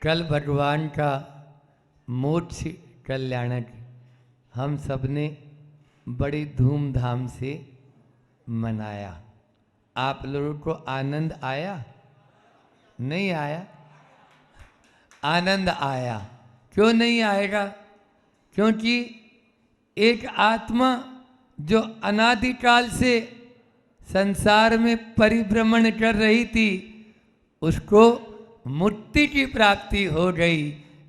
कल भगवान का मोक्ष कल्याणक हम सब ने बड़ी धूमधाम से मनाया। आप लोगों को आनंद आया? नहीं आया? आनंद आया। क्यों नहीं आएगा? क्योंकि एक आत्मा जो अनादिकाल से संसार में परिभ्रमण कर रही थी, उसको मुक्ति की प्राप्ति हो गई।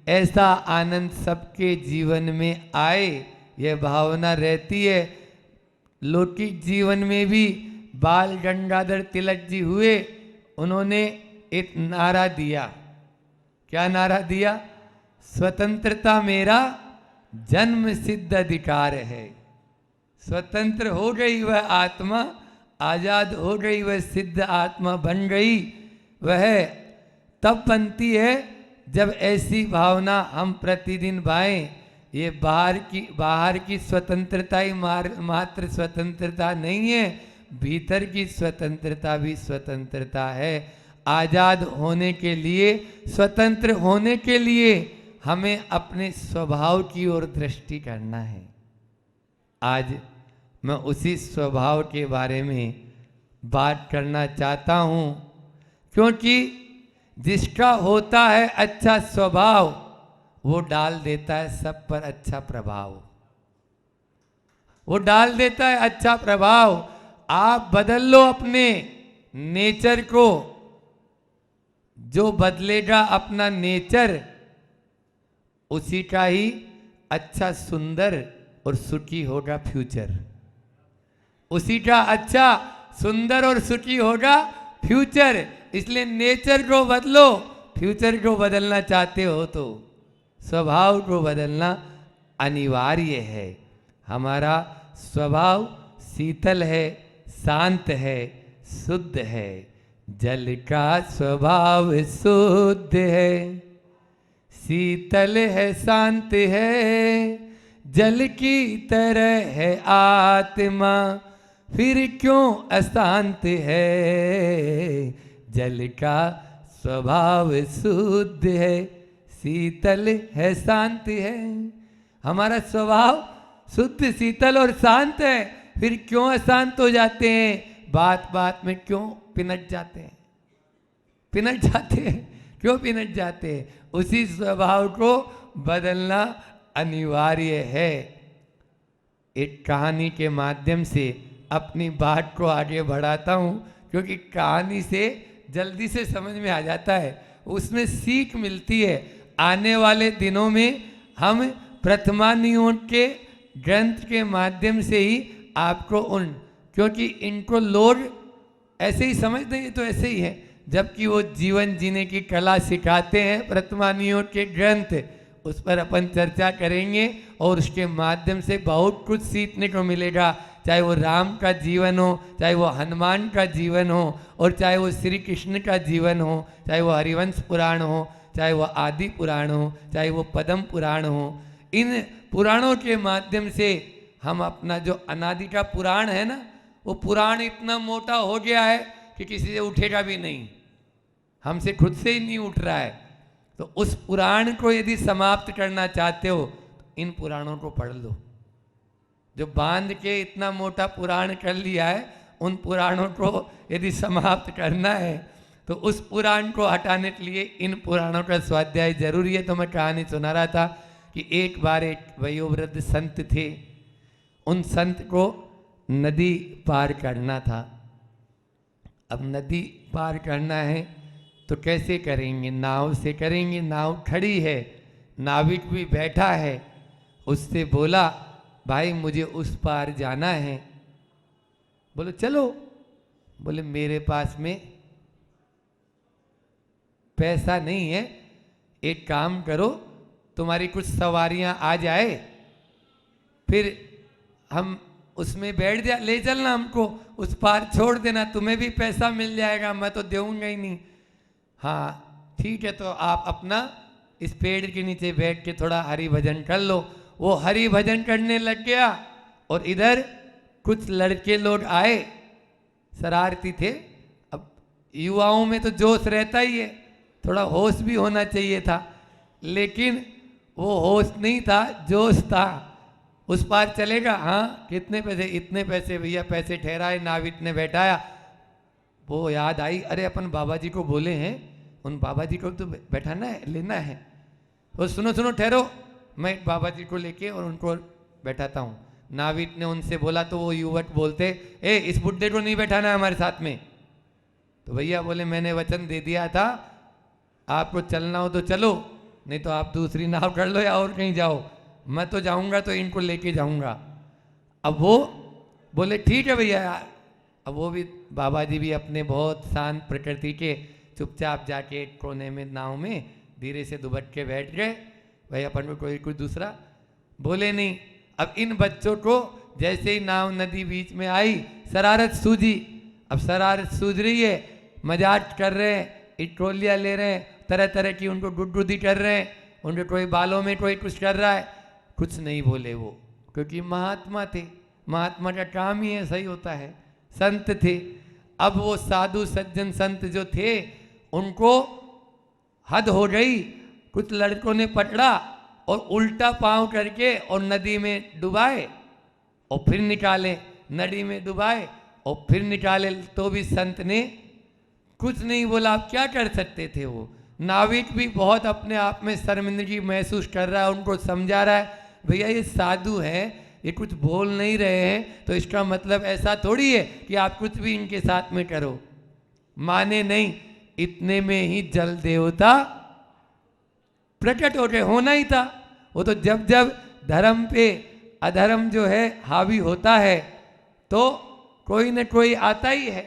ऐसा आनंद सबके जीवन में आए, यह भावना रहती है। लौकिक जीवन में भी बाल गंगाधर तिलक जी हुए, उन्होंने एक नारा दिया। क्या नारा दिया? स्वतंत्रता मेरा जन्म सिद्ध अधिकार है। स्वतंत्र हो गई वह आत्मा, आजाद हो गई वह सिद्ध आत्मा बन गई। वह तब बनती है जब ऐसी भावना हम प्रतिदिन भाएं। ये बाहर की स्वतंत्रता ही मात्र स्वतंत्रता नहीं है, भीतर की स्वतंत्रता भी स्वतंत्रता है। आजाद होने के लिए, स्वतंत्र होने के लिए हमें अपने स्वभाव की ओर दृष्टि करना है। आज मैं उसी स्वभाव के बारे में बात करना चाहता हूँ, क्योंकि जिसका होता है अच्छा स्वभाव, वो डाल देता है सब पर अच्छा प्रभाव। वो डाल देता है अच्छा प्रभाव। आप बदल लो अपने नेचर को। जो बदलेगा अपना नेचर, उसी का ही अच्छा, सुंदर और सुखी होगा फ्यूचर। उसी का अच्छा, सुंदर और सुखी होगा फ्यूचर। इसलिए नेचर को बदलो। फ्यूचर को बदलना चाहते हो तो स्वभाव को बदलना अनिवार्य है। हमारा स्वभाव शीतल है, शांत है, शुद्ध है। जल का स्वभाव शुद्ध है, शीतल है, शांत है। जल की तरह है आत्मा, फिर क्यों अशांत है। जल का स्वभाव शुद्ध है, शीतल है, शांत है। हमारा स्वभाव शुद्ध, शीतल और शांत है, फिर क्यों अशांत हो जाते हैं? बात बात में क्यों पिनट जाते हैं? पिनट जाते हैं, क्यों पिनट जाते हैं? उसी स्वभाव को बदलना अनिवार्य है। एक कहानी के माध्यम से अपनी बात को आगे बढ़ाता हूँ, क्योंकि कहानी से जल्दी से समझ में आ जाता है, उसमें सीख मिलती है। आने वाले दिनों में हम प्रथमानियों के ग्रंथ के माध्यम से ही आपको क्योंकि इनको लोग ऐसे ही समझते हैं, तो ऐसे ही है, जबकि वो जीवन जीने की कला सिखाते हैं। प्रथमानियों के ग्रंथ, उस पर अपन चर्चा करेंगे और उसके माध्यम से बहुत कुछ सीखने को मिलेगा। चाहे वो राम का जीवन हो, चाहे वो हनुमान का जीवन हो, और चाहे वो श्री कृष्ण का जीवन हो, चाहे वो हरिवंश पुराण हो, चाहे वो आदि पुराण हो, चाहे वो पद्म पुराण हो। इन पुराणों के माध्यम से हम अपना जो अनादि का पुराण है ना, वो पुराण इतना मोटा हो गया है कि किसी से उठेगा भी नहीं, हमसे खुद से ही नहीं उठ रहा है। तो उस पुराण को यदि समाप्त करना चाहते हो तो इन पुराणों को पढ़ लो। जो बांध के इतना मोटा पुराण कर लिया है, उन पुराणों को यदि समाप्त करना है तो उस पुराण को हटाने के लिए इन पुराणों का स्वाध्याय जरूरी है। तो मैं कहानी सुना रहा था कि एक बार एक वयोवृद्ध संत थे। उन संत को नदी पार करना था। अब नदी पार करना है तो कैसे करेंगे? नाव से करेंगे। नाव खड़ी है, नाविक भी बैठा है। उससे बोला, भाई मुझे उस पार जाना है। बोले चलो। बोले मेरे पास में पैसा नहीं है, एक काम करो, तुम्हारी कुछ सवारियां आ जाए, फिर हम उसमें बैठ जा, ले चलना हमको, उस पार छोड़ देना, तुम्हें भी पैसा मिल जाएगा, मैं तो दूंगा ही नहीं। हाँ ठीक है, तो आप अपना इस पेड़ के नीचे बैठ के थोड़ा हरि भजन कर लो। वो हरि भजन करने लग गया और इधर कुछ लड़के लोग आए, शरारती थे। अब युवाओं में तो जोश रहता ही है, थोड़ा होश भी होना चाहिए था, लेकिन वो होश नहीं था, जोश था। उस पार चलेगा, हाँ कितने पैसे, इतने पैसे भैया, पैसे ठहराए, नाविक ने बैठाया। वो याद आई, अरे अपन बाबा जी को बोले हैं, उन बाबा जी को तो बैठाना है, लेना है। वो सुनो सुनो ठहरो, मैं बाबा जी को लेके और उनको बैठाता हूँ। नाविक ने उनसे बोला तो वो युवक बोलते, ए इस बुड्ढे को नहीं बैठाना है हमारे साथ में। तो भैया बोले मैंने वचन दे दिया था, आपको चलना हो तो चलो, नहीं तो आप दूसरी नाव कर लो या और कहीं जाओ, मैं तो जाऊंगा तो इनको लेके जाऊंगा। अब वो बोले ठीक है भैया। अब वो भी बाबा जी भी अपने बहुत शांत प्रकृति के, चुपचाप जाके एक कोने में नाव में धीरे से दुबक के बैठ गए। भाई अपन को कोई कुछ दूसरा बोले नहीं। अब इन बच्चों को जैसे ही नाव नदी बीच में आई, शरारत सूझी। अब शरारत सूझ रही है, मजाक कर रहे हैं, इटोलिया ले रहे हैं, तरह तरह की उनको गुदगुदी कर रहे हैं, उनके कोई बालों में कोई कुछ कर रहा है, कुछ नहीं बोले वो, क्योंकि महात्मा थे। महात्मा का काम ही ऐसा ही होता है, संत थे। अब वो साधु सज्जन संत जो थे, उनको हद हो गई। कुछ लड़कों ने पकड़ा और उल्टा पांव करके और नदी में डुबाए और फिर निकाले, नदी में डुबाए और फिर निकाले, तो भी संत ने कुछ नहीं बोला। आप क्या कर सकते थे? वो नाविक भी बहुत अपने आप में शर्मिंदगी महसूस कर रहा है, उनको समझा रहा है, भैया ये साधु है, ये कुछ बोल नहीं रहे हैं तो इसका मतलब ऐसा थोड़ी है कि आप कुछ भी इनके साथ में करो। माने नहीं। इतने में ही जल देवता प्रकट हो गए। होना ही था वो तो। जब जब धर्म पे अधर्म जो है हावी होता है तो कोई न कोई आता ही है।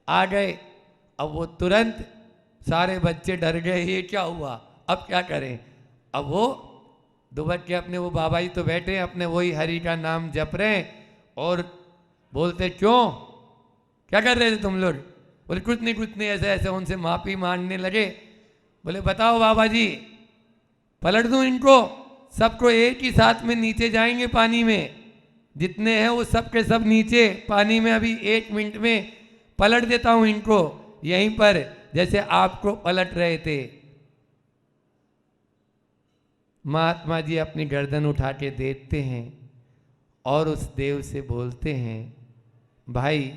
आ गए। अब वो तुरंत, सारे बच्चे डर गए, ये क्या हुआ, अब क्या करें। अब वो दुबक के अपने, वो बाबा जी तो बैठे हैं अपने, वही हरि का नाम जप रहे हैं और बोलते, क्यों क्या कर रहे थे तुम लोग? बोले कुछ नहीं, ऐसे ऐसे उनसे माफी मांगने लगे। बोले बताओ बाबा जी, पलट दूं इनको? सबको एक ही साथ में नीचे जाएंगे पानी में, जितने हैं वो सब के सब नीचे पानी में, अभी 1 मिनट में पलट देता हूं इनको, यहीं पर जैसे आपको पलट रहे थे। महात्मा जी अपनी गर्दन उठा के देखते हैं और उस देव से बोलते हैं, भाई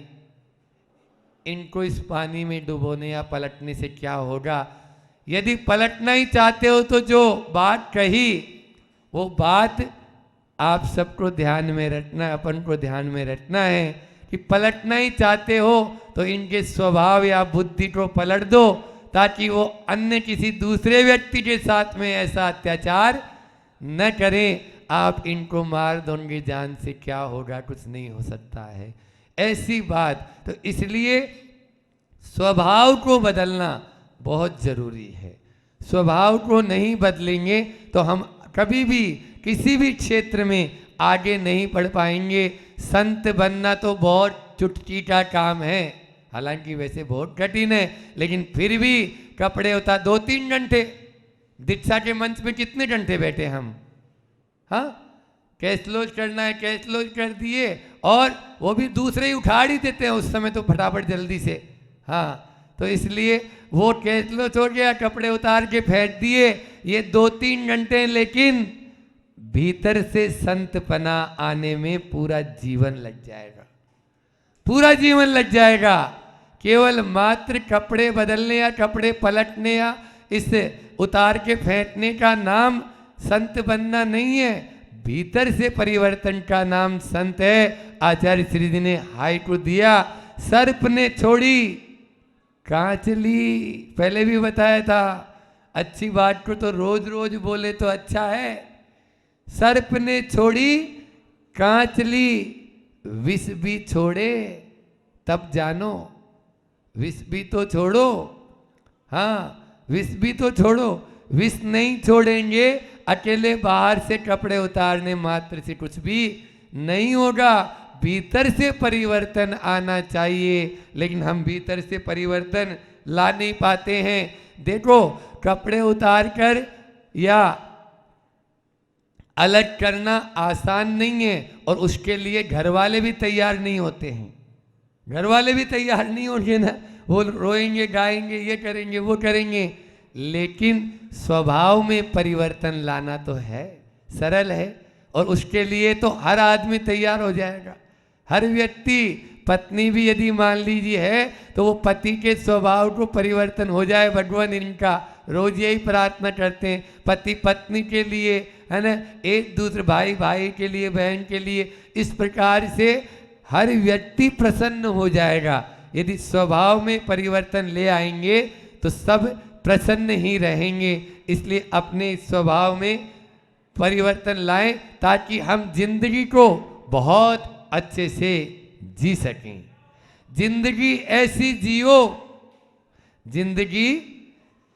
इनको इस पानी में डुबोने या पलटने से क्या होगा? यदि पलटना ही चाहते हो तो जो बात कही वो बात आप सबको ध्यान में रखना है, अपन को ध्यान में रखना है कि पलटना ही चाहते हो तो इनके स्वभाव या बुद्धि को पलट दो, ताकि वो अन्य किसी दूसरे व्यक्ति के साथ में ऐसा अत्याचार न करें। आप इनको मार दोगे, जान से क्या होगा, कुछ नहीं हो सकता है ऐसी बात। तो इसलिए स्वभाव को बदलना बहुत जरूरी है। स्वभाव को नहीं बदलेंगे तो हम कभी भी किसी भी क्षेत्र में आगे नहीं बढ़ पाएंगे। संत बनना तो बहुत चुटकी का काम है, हालांकि वैसे बहुत कठिन है, लेकिन फिर भी कपड़े उतार 2-3 घंटे, दीक्षा के मंच में कितने घंटे बैठे हम? हाँ, कैसलोज करना है, कैसलोज कर दिए, और वो भी दूसरे ही उखाड़ ही देते हैं उस समय तो फटाफट जल्दी से। हाँ, तो इसलिए वो कैसलोज हो गया, कपड़े उतार के फेंक दिए, ये 2-3 घंटे, लेकिन भीतर से संतपना आने में पूरा जीवन लग जाएगा, पूरा जीवन लग जाएगा। केवल मात्र कपड़े बदलने या कपड़े पलटने या इस उतार के फेंकने का नाम संत बनना नहीं है, भीतर से परिवर्तन का नाम संत है। आचार्य श्री जी ने हाइकु दिया, सर्प ने छोड़ी कांच ली। पहले भी बताया था, अच्छी बात को तो रोज रोज बोले तो अच्छा है। सर्प ने छोड़ी कांच ली, विष भी छोड़े तब जानो। विष भी तो छोड़ो, हाँ विष भी तो छोड़ो। विष नहीं छोड़ेंगे, अकेले बाहर से कपड़े उतारने मात्र से कुछ भी नहीं होगा। भीतर से परिवर्तन आना चाहिए, लेकिन हम भीतर से परिवर्तन ला नहीं पाते हैं। देखो, कपड़े उतार कर या अलग करना आसान नहीं है, और उसके लिए घर वाले भी तैयार नहीं होते हैं। घर वाले भी तैयार नहीं होंगे ना, वो रोएंगे, गाएंगे, ये करेंगे, वो करेंगे। लेकिन स्वभाव में परिवर्तन लाना तो है, सरल है, और उसके लिए तो हर आदमी तैयार हो जाएगा। हर व्यक्ति, पत्नी भी यदि मान लीजिए है तो वो पति के स्वभाव को परिवर्तन हो जाए। भगवान इनका रोज यही प्रार्थना करते हैं, पति पत्नी के लिए, है ना, एक दूसरे भाई भाई के लिए, बहन के लिए, इस प्रकार से हर व्यक्ति प्रसन्न हो जाएगा। यदि स्वभाव में परिवर्तन ले आएंगे तो सब प्रसन्न ही रहेंगे। इसलिए अपने स्वभाव में परिवर्तन लाएं ताकि हम जिंदगी को बहुत अच्छे से जी सकें। जिंदगी ऐसी जियो, जिंदगी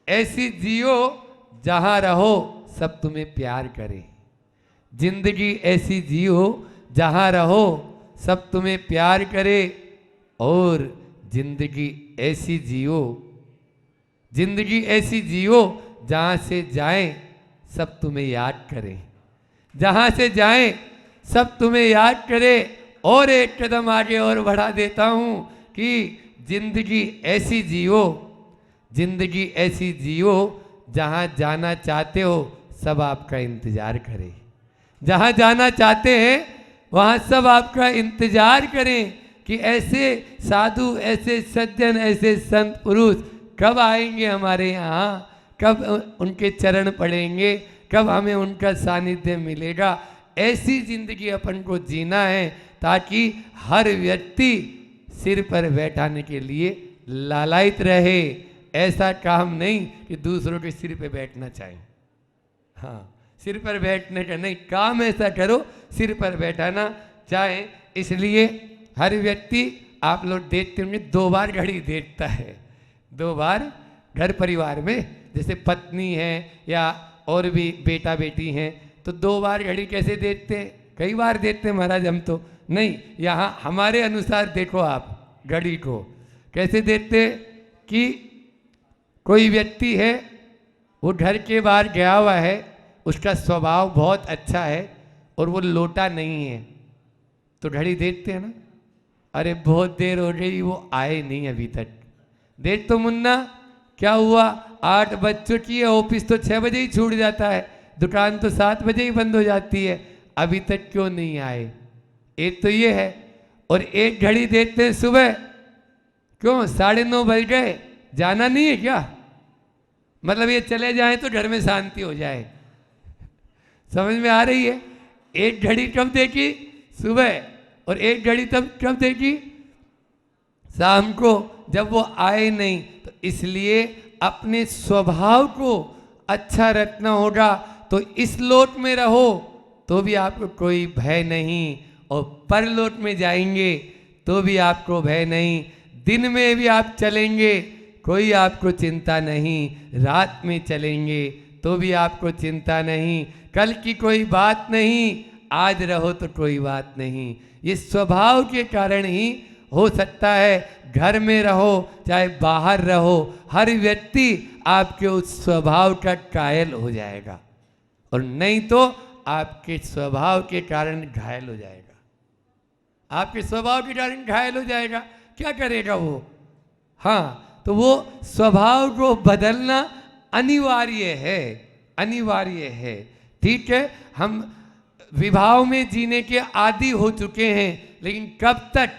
ऐसी जियो जहां रहो सब तुम्हें प्यार करें। जिंदगी ऐसी जियो जहां रहो सब तुम्हें प्यार करे, और जिंदगी ऐसी जियो, जिंदगी ऐसी जियो जहां से जाएं सब तुम्हें याद करें। जहां से जाएं सब तुम्हें याद करें। और एक कदम आगे और बढ़ा देता हूं कि जिंदगी ऐसी जियो, जिंदगी ऐसी जियो जहां जाना चाहते हो सब आपका इंतजार करें। जहां जाना चाहते हैं वहां सब आपका इंतजार करें कि ऐसे साधु, ऐसे सज्जन, ऐसे संत पुरुष कब आएंगे हमारे यहाँ, कब उनके चरण पड़ेंगे, कब हमें उनका सानिध्य मिलेगा। ऐसी जिंदगी अपन को जीना है ताकि हर व्यक्ति सिर पर बैठाने के लिए लालायित रहे। ऐसा काम नहीं कि दूसरों के सिर पे बैठना चाहिए। हाँ, सिर पर बैठने का नहीं, काम ऐसा करो सिर पर बैठाना चाहे। इसलिए हर व्यक्ति, आप लोग देखते होंगे, 2 बार घड़ी देखता है। 2 बार घर परिवार में, जैसे पत्नी है या और भी बेटा बेटी हैं, तो 2 बार घड़ी कैसे देखते हैं? कई बार देखते हैं महाराज हम तो नहीं। यहाँ हमारे अनुसार देखो आप घड़ी को कैसे देखते कि कोई व्यक्ति है, वो घर के बाहर गया हुआ है, उसका स्वभाव बहुत अच्छा है और वो लौटा नहीं है, तो घड़ी देखते हैं ना, अरे बहुत देर हो गई, वो आए नहीं अभी तक। देख तो मुन्ना क्या हुआ, 8 बज चुकी है, ऑफिस तो 6 बजे ही छूट जाता है, दुकान तो 7 बजे ही बंद हो जाती है, अभी तक क्यों नहीं आए? एक तो ये है। और एक घड़ी देखते हैं सुबह, क्यों 9:30 बज गए, जाना नहीं है क्या? मतलब ये चले जाएं तो घर में शांति हो जाए। समझ में आ रही है? एक घड़ी कब देखी? सुबह। और एक घड़ी तब कब देखी? शाम को, जब वो आए नहीं। तो इसलिए अपने स्वभाव को अच्छा रखना होगा। तो इस लोक में रहो तो भी आपको कोई भय नहीं, और परलोक में जाएंगे तो भी आपको भय नहीं। दिन में भी आप चलेंगे कोई आपको चिंता नहीं, रात में चलेंगे तो भी आपको चिंता नहीं। कल की कोई बात नहीं, आज रहो तो कोई बात नहीं। ये स्वभाव के कारण ही हो सकता है। घर में रहो चाहे बाहर रहो, हर व्यक्ति आपके उस स्वभाव का कायल हो जाएगा, और नहीं तो आपके स्वभाव के कारण घायल हो जाएगा। आपके स्वभाव के कारण घायल हो जाएगा, क्या करेगा वो? हाँ, तो वो स्वभाव को बदलना अनिवार्य है, अनिवार्य है। ठीक है, हम विभाव में जीने के आदी हो चुके हैं, लेकिन कब तक,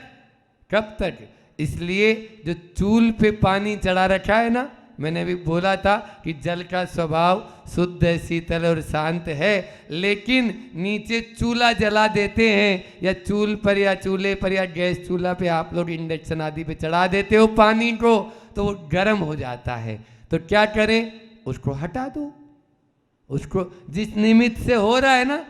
कब तक? इसलिए जो चूल पे पानी चढ़ा रखा है ना, मैंने अभी बोला था कि जल का स्वभाव शुद्ध, शीतल और शांत है, लेकिन नीचे चूल्हा जला देते हैं, या चूल पर या चूल्हे पर या गैस चूल्हा पे आप लोग इंडक्शन आदि पे चढ़ा देते हो पानी को, तो वो गर्म हो जाता है। तो क्या करें? उसको हटा दो। उसको जिस निमित्त से हो रहा है ना,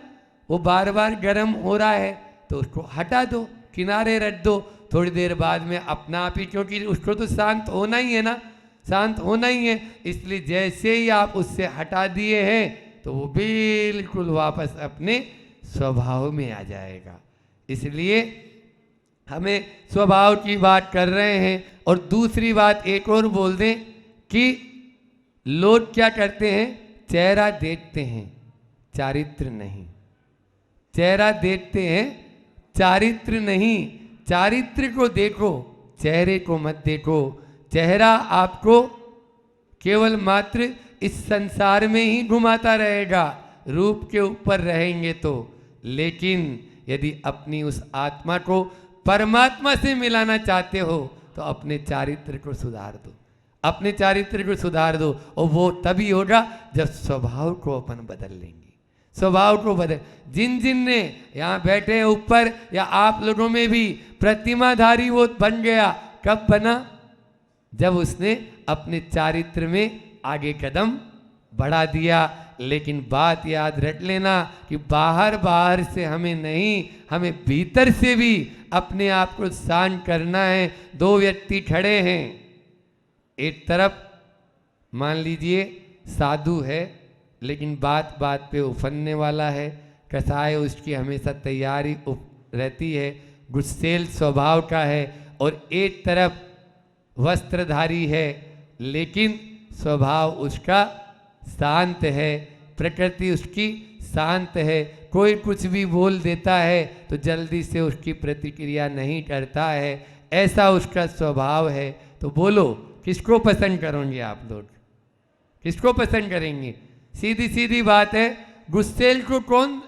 वो बार बार गर्म हो रहा है, तो उसको हटा दो, किनारे रख दो। थोड़ी देर बाद में अपना आप ही, क्योंकि उसको तो शांत होना ही है ना, शांत होना ही है। इसलिए जैसे ही आप उससे हटा दिए हैं तो वो बिल्कुल वापस अपने स्वभाव में आ जाएगा। इसलिए हमें स्वभाव की बात कर रहे हैं। और दूसरी बात एक और बोल दें कि लोग क्या करते हैं? चेहरा देखते हैं, चारित्र नहीं। चेहरा देखते हैं, चारित्र नहीं। चारित्र को देखो, चेहरे को मत देखो। चेहरा आपको केवल मात्र इस संसार में ही घुमाता रहेगा, रूप के ऊपर रहेंगे तो। लेकिन यदि अपनी उस आत्मा को परमात्मा से मिलाना चाहते हो तो अपने चारित्र को सुधार दो, अपने चारित्र को सुधार दो। और वो तभी होगा जब स्वभाव को अपन बदल लेंगे, स्वभाव को बदल। जिन जिन ने यहाँ बैठे हैं ऊपर या आप लोगों में भी प्रतिमाधारी वो बन गया, कब बना? जब उसने अपने चारित्र में आगे कदम बढ़ा दिया। लेकिन बात याद रख लेना कि बाहर बाहर से हमें नहीं, हमें भीतर से भी अपने आप को शांत करना है। दो व्यक्ति खड़े हैं, एक तरफ मान लीजिए साधु है लेकिन बात बात पे उफनने वाला है, कसाय उसकी हमेशा तैयारी रहती है, गुस्सेल स्वभाव का है। और एक तरफ वस्त्रधारी है लेकिन स्वभाव उसका शांत है, प्रकृति उसकी शांत है। कोई कुछ भी बोल देता है तो जल्दी से उसकी प्रतिक्रिया नहीं करता है, ऐसा उसका स्वभाव है। तो बोलो किसको पसंद करोगे आप लोग, किसको पसंद करेंगे? सीधी सीधी बात है, गुस्सेल को कौन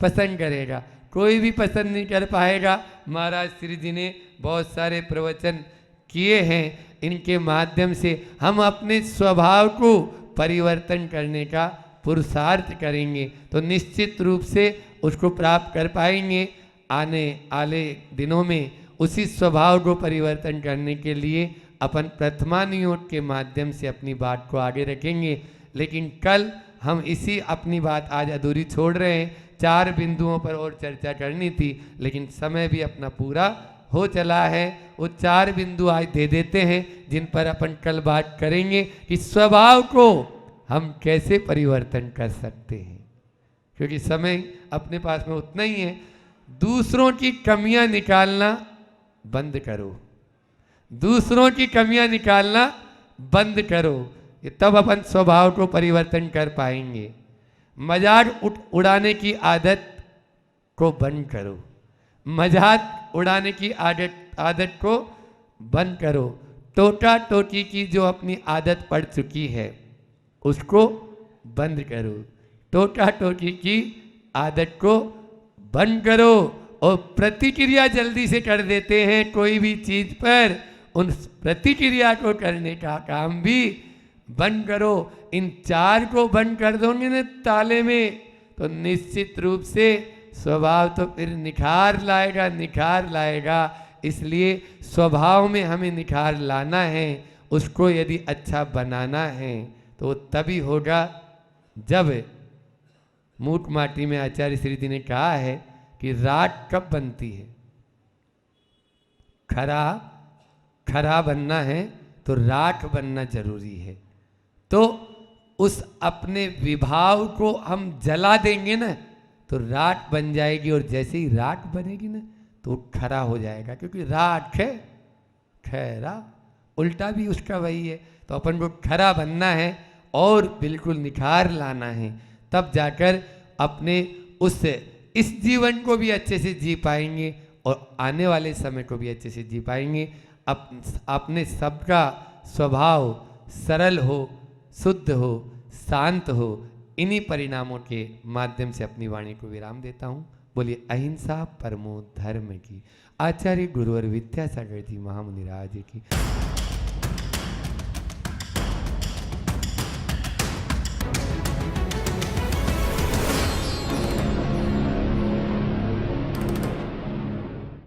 पसंद करेगा? कोई भी पसंद नहीं कर पाएगा। महाराज श्री जी ने बहुत सारे प्रवचन किए हैं, इनके माध्यम से हम अपने स्वभाव को परिवर्तन करने का पुरुषार्थ करेंगे तो निश्चित रूप से उसको प्राप्त कर पाएंगे। आने वाले दिनों में उसी स्वभाव को परिवर्तन करने के लिए अपन प्रथमानुयोग के माध्यम से अपनी बात को आगे रखेंगे। लेकिन कल हम इसी अपनी बात आज अधूरी छोड़ रहे हैं, 4 बिंदुओं पर और चर्चा करनी थी लेकिन समय भी अपना पूरा हो चला है। वो 4 बिंदु आज दे देते हैं जिन पर अपन कल बात करेंगे कि स्वभाव को हम कैसे परिवर्तन कर सकते हैं, क्योंकि समय अपने पास में उतना ही है। दूसरों की कमियां निकालना बंद करो, दूसरों की कमियां निकालना बंद करो, ये तब अपन स्वभाव को परिवर्तन कर पाएंगे। मजाक उड़ाने की आदत को बंद करो, मजाक उड़ाने की आदत को बंद करो। टोटा टोटी की जो अपनी आदत पड़ चुकी है उसको बंद करो, टोटा टोटी की आदत को बंद करो। और प्रतिक्रिया जल्दी से कर देते हैं कोई भी चीज पर, उन प्रतिक्रिया को करने का काम भी बंद करो। इन 4 को बंद कर दोगे ना ताले में तो निश्चित रूप से स्वभाव तो फिर निखार लाएगा, निखार लाएगा। इसलिए स्वभाव में हमें निखार लाना है, उसको यदि अच्छा बनाना है तो तभी होगा जब मूक माटी में आचार्य श्री जी ने कहा है कि राख कब बनती है? खरा बनना है तो राख बनना जरूरी है। तो उस अपने विभाव को हम जला देंगे ना तो राख बन जाएगी, और जैसे ही राख बनेगी ना तो खरा हो जाएगा, क्योंकि राख है खरा, उल्टा भी उसका वही है। तो अपन को खरा बनना है और बिल्कुल निखार लाना है, तब जाकर अपने इस जीवन को भी अच्छे से जी पाएंगे और आने वाले समय को भी अच्छे से जी पाएंगे। अपने सबका स्वभाव सरल हो, शुद्ध हो, शांत हो, इन्हीं परिणामों के माध्यम से अपनी वाणी को विराम देता हूँ। बोलिए अहिंसा परमो धर्म की। आचार्य गुरुवर विद्यासागर जी महामुनि राज की।